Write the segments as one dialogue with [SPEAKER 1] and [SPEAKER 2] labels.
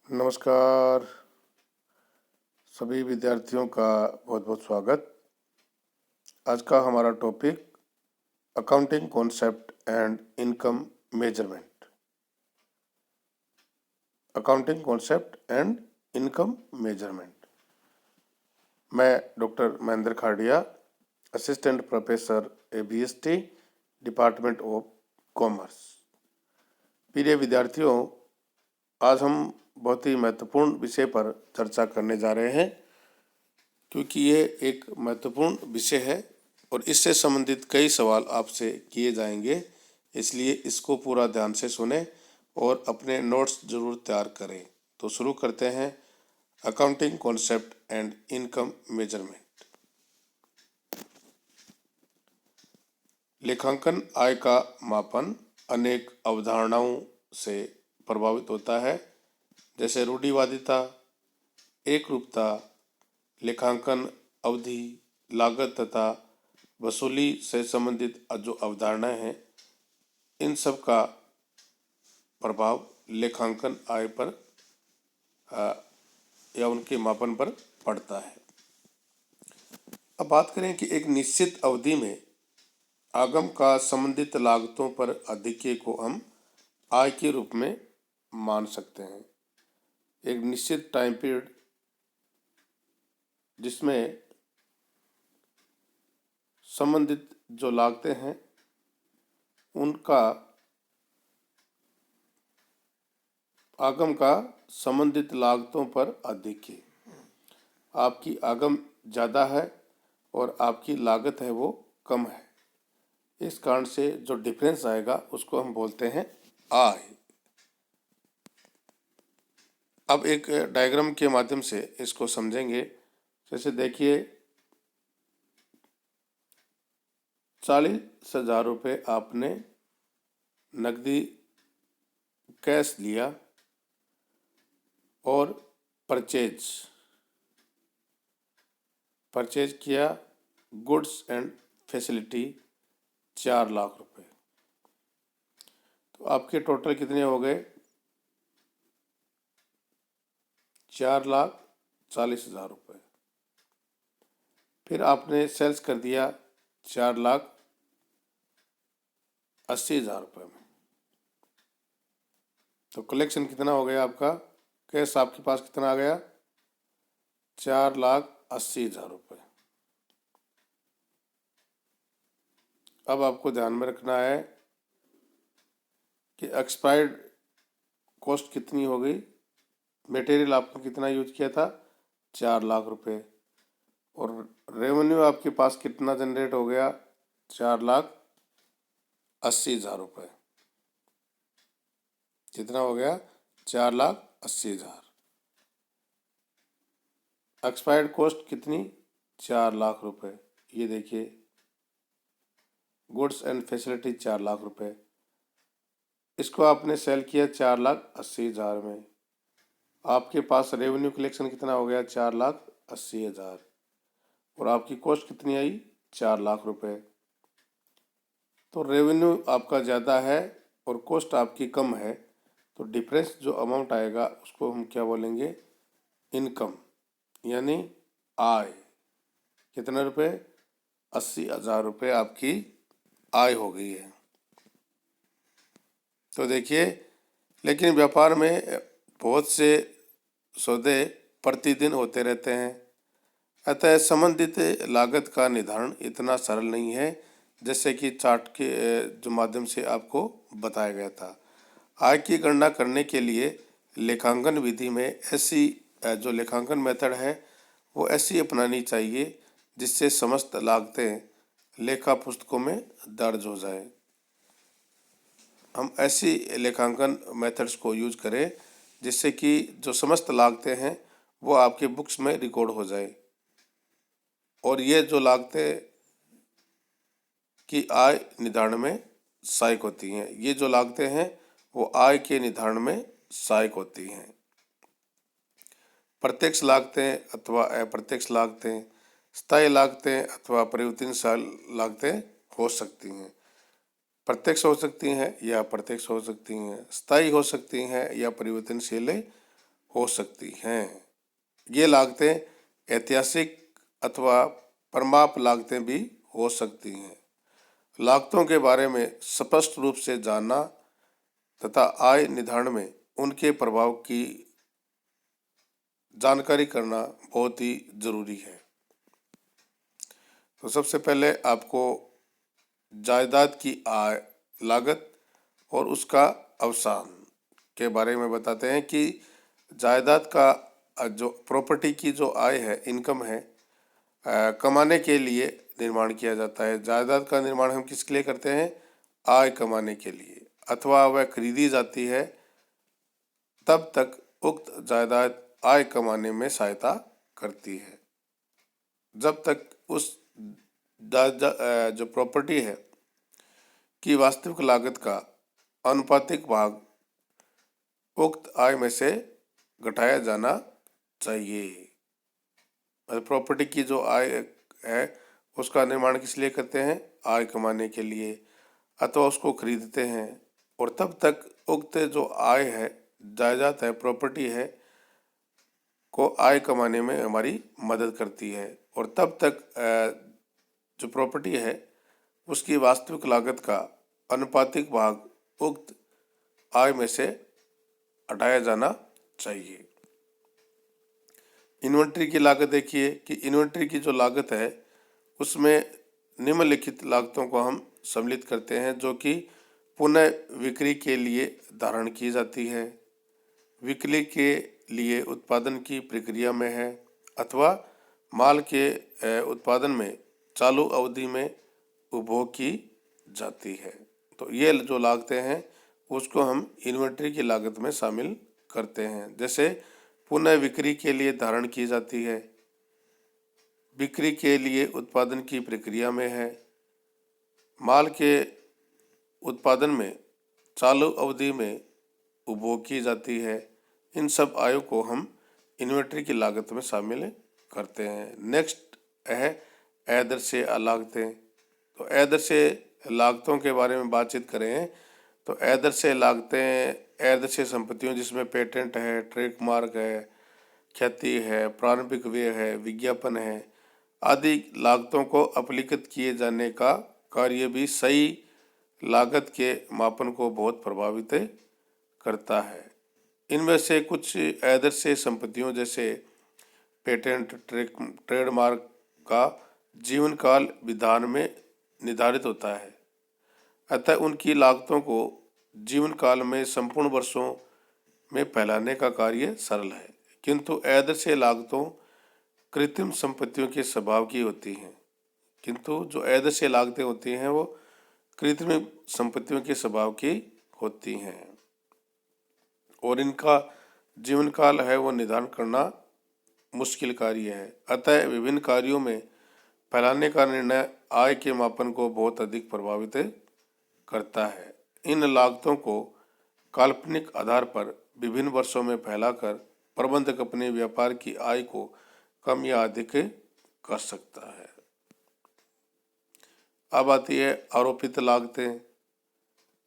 [SPEAKER 1] नमस्कार सभी विद्यार्थियों का बहुत बहुत स्वागत। आज का हमारा topic accounting concept and income measurement. Accounting concept and income measurement. मैं doctor Mahendra Khadia, assistant professor ABST, department of commerce. प्रिय विद्यार्थियों, आज हम बहुत ही महत्वपूर्ण विषय पर चर्चा करने जा रहे हैं, क्योंकि ये एक महत्वपूर्ण विषय है और इससे संबंधित कई सवाल आपसे किए जाएंगे। इसलिए इसको पूरा ध्यान से सुने और अपने नोट्स जरूर तैयार करें। तो शुरू करते हैं। Accounting concept and income measurement. लेखांकन आय का मापन अनेक अवधारणाओं से प्रभावित होता है, जैसे रूढ़िवादिता, एकरूपता, लेखांकन अवधि, लागत तथा वसूली से संबंधित जो अवधारणाएं हैं, इन सब का प्रभाव लेखांकन आय पर या उनके मापन पर पड़ता है। अब बात करें कि एक निश्चित अवधि में आगम का संबंधित लागतों पर अधिक्य को हम आय के रूप में मान सकते हैं। एक निश्चित टाइम पीरियड जिसमें संबंधित जो लागतें हैं उनका आगम का संबंधित लागतों पर अधिक्य। आपकी आगम ज़्यादा है और आपकी लागत है वो कम है, इस कारण से जो डिफरेंस आएगा उसको हम बोलते हैं आय। अब एक डायग्राम के माध्यम से इसको समझेंगे। जैसे देखिए, 40,000 रुपये आपने नकदी कैश लिया और परचेज किया गुड्स एंड फैसिलिटी 4 लाख रुपए। तो आपके टोटल कितने हो गए? 4,40,000 रुपये। फिर आपने सेल्स कर दिया 4,80,000 रुपये में। तो कलेक्शन कितना हो गया आपका? कैश आपके पास कितना आ गया? 4,80,000 रुपये। अब आपको ध्यान में रखना है कि एक्सपायर्ड कॉस्ट कितनी हो गई। मटेरियल आपने कितना यूज किया था? 4 लाख रुपए। और रेवेन्यू आपके पास कितना जनरेट हो गया? 4,80,000 रुपये। कितना हो गया? 4,80,000। एक्सपायर्ड कॉस्ट कितनी? 4 लाख रुपए। ये देखिए, गुड्स एंड फैसिलिटी 4 लाख रुपए। इसको आपने सेल किया 4,80,000 में। आपके पास रेवेन्यू कलेक्शन कितना हो गया? 4,80,000। और आपकी कॉस्ट कितनी आई? 4 लाख रुपए। तो रेवेन्यू आपका ज़्यादा है और कॉस्ट आपकी कम है, तो डिफरेंस जो अमाउंट आएगा उसको हम क्या बोलेंगे? इनकम, यानी आय। कितने रुपए? 80,000 रुपये आपकी आय हो गई है। तो देखिए, लेकिन व्यापार में बहुत से सौदे प्रतिदिन होते रहते हैं, अतः संबंधित लागत का निर्धारण इतना सरल नहीं है, जैसे कि चार्ट के जो माध्यम से आपको बताया गया था। आय की गणना करने के लिए लेखांकन विधि में ऐसी जो लेखांकन मेथड है वो ऐसी अपनानी चाहिए जिससे समस्त लागतें लेखा पुस्तकों में दर्ज हो जाए। हम ऐसी लेखांकन मेथड्स को यूज करें जिससे कि जो समस्त लागतें हैं वो आपके बुक्स में रिकॉर्ड हो जाए, और ये जो लागतें की आय निर्धारण में सहायक होती हैं, ये जो लागतें हैं वो आय के निर्धारण में सहायक होती हैं। प्रत्यक्ष लागतें अथवा अप्रत्यक्ष लागतें, स्थायी लागतें अथवा परिवर्तनशील लागतें हो सकती हैं। प्रत्यक्ष हो सकती हैं या अप्रत्यक्ष हो सकती हैं, स्थायी हो सकती हैं या परिवर्तनशील हो सकती हैं। ये लागतें ऐतिहासिक अथवा परमाप लागतें भी हो सकती हैं। लागतों के बारे में स्पष्ट रूप से जानना तथा आय निर्धारण में उनके प्रभाव की जानकारी करना बहुत ही जरूरी है। तो सबसे पहले आपको जायदाद की आय लागत और उसका अवसान के बारे में बताते हैं कि जायदाद का जो प्रॉपर्टी की जो आय है, इनकम है, कमाने के लिए निर्माण किया जाता है। जायदाद का निर्माण हम किसके लिए करते हैं? आय कमाने के लिए, अथवा वह खरीदी जाती है तब तक उक्त जायदाद आय कमाने में सहायता करती है। जब तक उस जो प्रॉपर्टी है की वास्तविक लागत का अनुपातिक भाग उक्त आय में से घटाया जाना चाहिए। प्रॉपर्टी की जो आय है उसका निर्माण किस लिए करते हैं? आय कमाने के लिए, अथवा उसको खरीदते हैं और तब तक उक्त जो आय है, जायदाद है, प्रॉपर्टी है को आय कमाने में हमारी मदद करती है और तब तक जो प्रॉपर्टी है उसकी वास्तविक लागत का अनुपातिक भाग उक्त आय में से हटाया जाना चाहिए। इन्वेंट्री की लागत देखिए कि इन्वेंट्री की जो लागत है उसमें निम्नलिखित लागतों को हम सम्मिलित करते हैं जो कि पुनः विक्री के लिए धारण की जाती है, बिक्री के लिए उत्पादन की प्रक्रिया में है, अथवा माल के उत्पादन में चालू अवधि में उपभोग की जाती है। तो ये जो लागतें हैं उसको हम इन्वेंट्री की लागत में शामिल करते हैं। जैसे पुनः बिक्री के लिए धारण की जाती है, बिक्री के लिए उत्पादन की प्रक्रिया में है, माल के उत्पादन में चालू अवधि में उपभोग की जाती है। इन सब आयों को हम इन्वेंट्री की लागत में शामिल करते हैं। नेक्स्ट है अदृश्य लागतें। तो अदृश्य लागतों के बारे में बातचीत करें तो अदृश्य लागतें अदृश्य संपत्तियों जिसमें पेटेंट है, ट्रेडमार्क है, ख्याति है, प्रारंभिक व्यय है, विज्ञापन है आदि लागतों को अपलिखित किए जाने का कार्य भी सही लागत के मापन को बहुत प्रभावित करता है। इनमें से कुछ अदृश्य संपत्तियों जैसे पेटेंट, ट्रेडमार्क का जीवन काल विधान में निर्धारित होता है, अतः उनकी लागतों को जीवन काल में संपूर्ण वर्षों में फैलाने का कार्य सरल है। किंतु अदृश्य लागतों कृत्रिम संपत्तियों के स्वभाव की होती हैं। किंतु जो अदृश्य लागतें होती हैं वो कृत्रिम संपत्तियों के स्वभाव की होती हैं और इनका जीवन काल है वो निर्धारण करना मुश्किल कार्य है। अतः विभिन्न कार्यों में फैलाने का निर्णय आय के मापन को बहुत अधिक प्रभावित करता है। इन लागतों को काल्पनिक आधार पर विभिन्न वर्षों में फैलाकर प्रबंधक अपने व्यापार की आय को कम या अधिक कर सकता है। अब आती है आरोपित लागतें।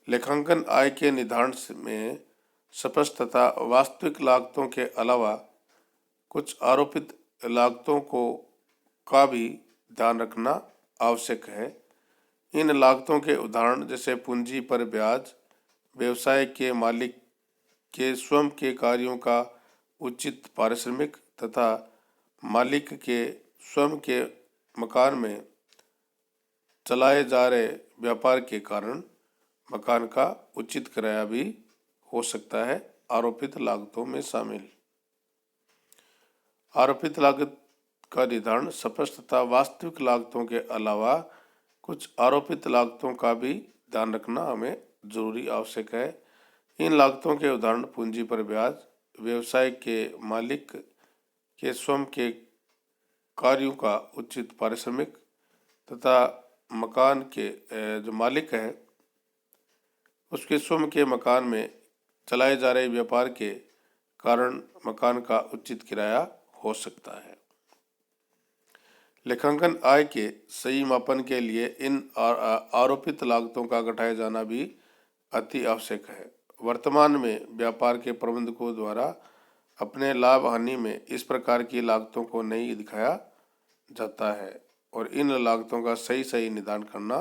[SPEAKER 1] लेखांकन आय के निर्धारण में स्पष्ट तथा वास्तविक लागतों के अलावा कुछ आरोपित लागतों को का भी ध्यान रखना आवश्यक है। इन लागतों के उदाहरण जैसे पूंजी पर ब्याज, व्यवसाय के मालिक के स्वयं के कार्यों का उचित पारिश्रमिक तथा मालिक के स्वयं के मकान में चलाए जा रहे व्यापार के कारण मकान का उचित किराया भी हो सकता है आरोपित लागतों में शामिल। आरोपित लागत का निर्धारण स्पष्ट तथा वास्तविक लागतों के अलावा कुछ आरोपित लागतों का भी ध्यान रखना हमें जरूरी आवश्यक है। इन लागतों के उदाहरण पूंजी पर ब्याज, व्यवसाय के मालिक के स्वयं के कार्यों का उचित पारिश्रमिक तथा मकान के जो मालिक है उसके स्वयं के मकान में चलाए जा रहे व्यापार के कारण मकान का उचित किराया हो सकता है। लेखांकन आय के सही मापन के लिए इन आरोपित लागतों का घटाया जाना भी अति आवश्यक है। वर्तमान में व्यापार के प्रबंधकों द्वारा अपने लाभ हानि में इस प्रकार की लागतों को नहीं दिखाया जाता है और इन लागतों का सही निदान करना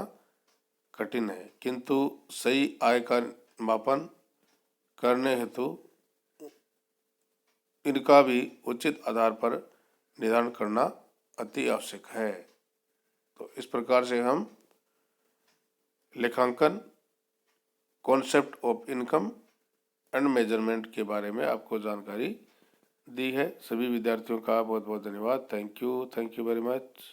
[SPEAKER 1] कठिन है, किंतु सही आय का मापन करने हेतु इनका भी उचित आधार पर निदान करना अति आवश्यक है। तो इस प्रकार से हम लेखांकन, concept of income and measurement के बारे में आपको जानकारी दी है। सभी विद्यार्थियों का बहुत बहुत धन्यवाद। Thank you very much.